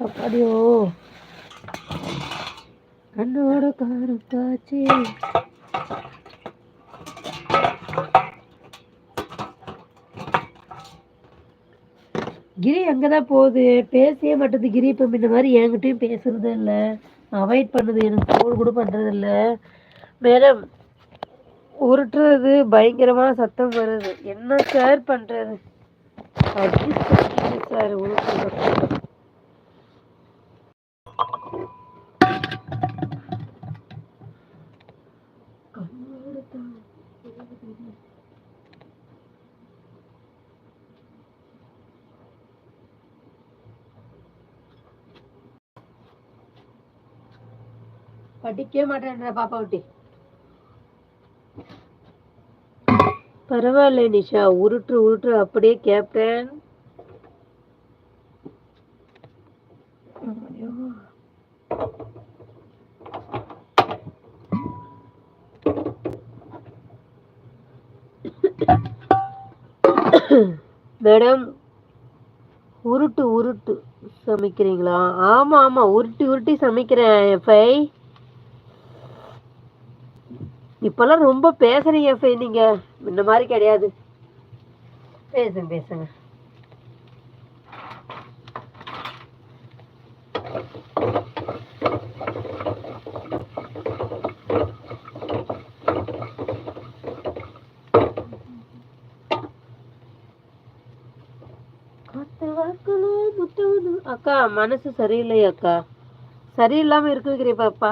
அப்படியோ கண்ணோட கருப்பாச்சி. கிரி அங்கதான் போகுது, பேசவே மாட்டேது கிரி. இப்ப இந்த மாதிரி என்கிட்டயும் பேசுறது இல்ல, அவாய்ட் பண்ணுது, எனக்கு ஃபோன் கூட பண்றது இல்ல. மேடம் உருட்டுறது பயங்கரமா சத்தம் வருது, என்ன சார் பண்றது? சார் உருட்டுறது படிக்கவே மாட்டேன்ற பாப்பா விட்டு. பரவாயில்ல நிஷா, உருட்டு அப்படியே கேப்டன். மேடம் உருட்டு சமைக்கிறீங்களா? ஆமா ஆமா, உருட்டி சமைக்கிறேன். எஃப்ஐ இப்பெல்லாம் ரொம்ப பேசுறீங்க எஃப்ஐ, நீங்க இந்த மாதிரி கிடையாது. பேசுங்க. அக்கா மனசு சரியில்லை அக்கா, சரியில்லாம இருக்குகிறீ பாப்பா.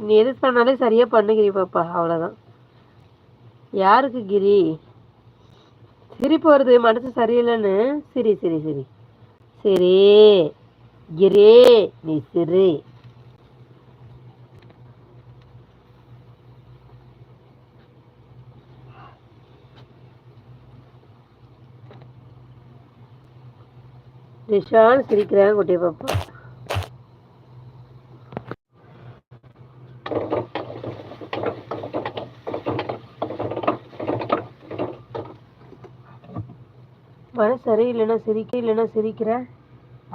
நீ எது பண்ணாலே சரியா பண்ணுகிறீ பாப்பா, அவ்வளவுதான். யாருக்கு கிரி சிரிப்பு வருது? மனசு சரியில்லைன்னு. சரி கிரி நீ சிரி. நிஷான் சிரிக்கிறேன் குட்டி பாப்பா. மனசு சரியில்லைன்னா சிரிக்கிற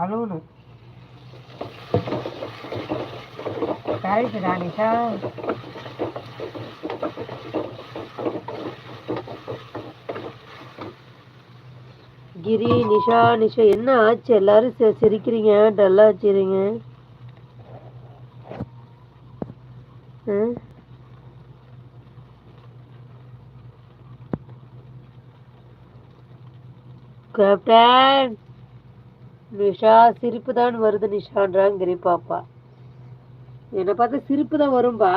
அழுவணும். கரெக்டுடா நிஷா. கிரி நிஷா என்ன ஆச்சு? எல்லாரும் சிரிக்கிறீங்க, டல்லா வச்சுறீங்க. கேப்டன் நிஷா சிரிப்பு தான் வருது நிஷான்றாங்க கிரி பாப்பா. என்னை பார்த்து சிரிப்பு தான் வரும்பா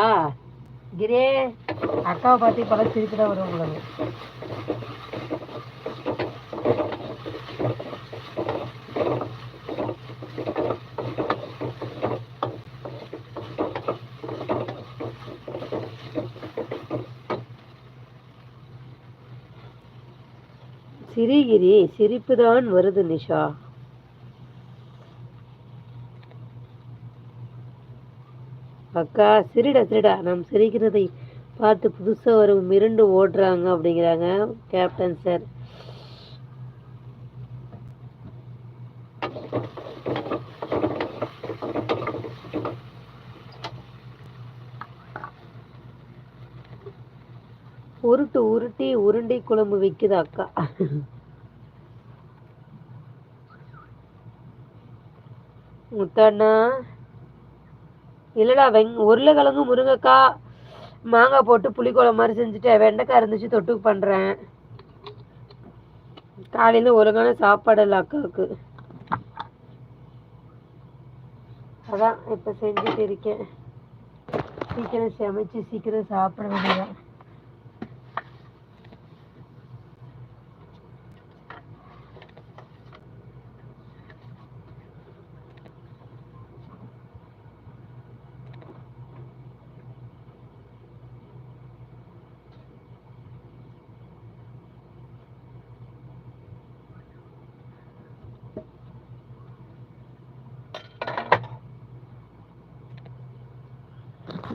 கிரே. அக்காவை பார்த்து இப்ப சிரிப்பு தான் வரும் உங்களுக்கு. சிரிகிரி சிரிப்பு தான் வருது நிஷா. அக்கா சிரிடா, நாம் சிரிக்கிறதை பார்த்து புதுசா வரும் மிரண்டு ஓடுறாங்க அப்படிங்கிறாங்க கேப்டன் சார். உருட்டி உருண்டை குழம்பு வைக்குது அக்கா. முத்தாண்ணா இல்லடா, உருளைக்கிழங்கு முருங்கைக்காய் மாங்காய் போட்டு புளிக்குழம்பு மாதிரி செஞ்சுட்டு வெண்டைக்காய் இருந்துச்சு தொட்டுக்கு பண்றேன். காலையில ஒழுங்கான சாப்பாடு இல்லை அக்காவுக்கு, அதான் இப்ப செஞ்சுட்டு இருக்கேன். சீக்கிரம் சமைச்சு சீக்கிரம் சாப்பிட வேண்டியதான்.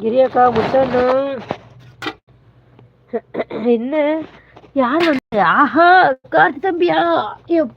கிரியாக்கா முட்டண்ணா என்ன யார் வந்து? ஆஹா கார்த்தி தம்பியா? எப்போ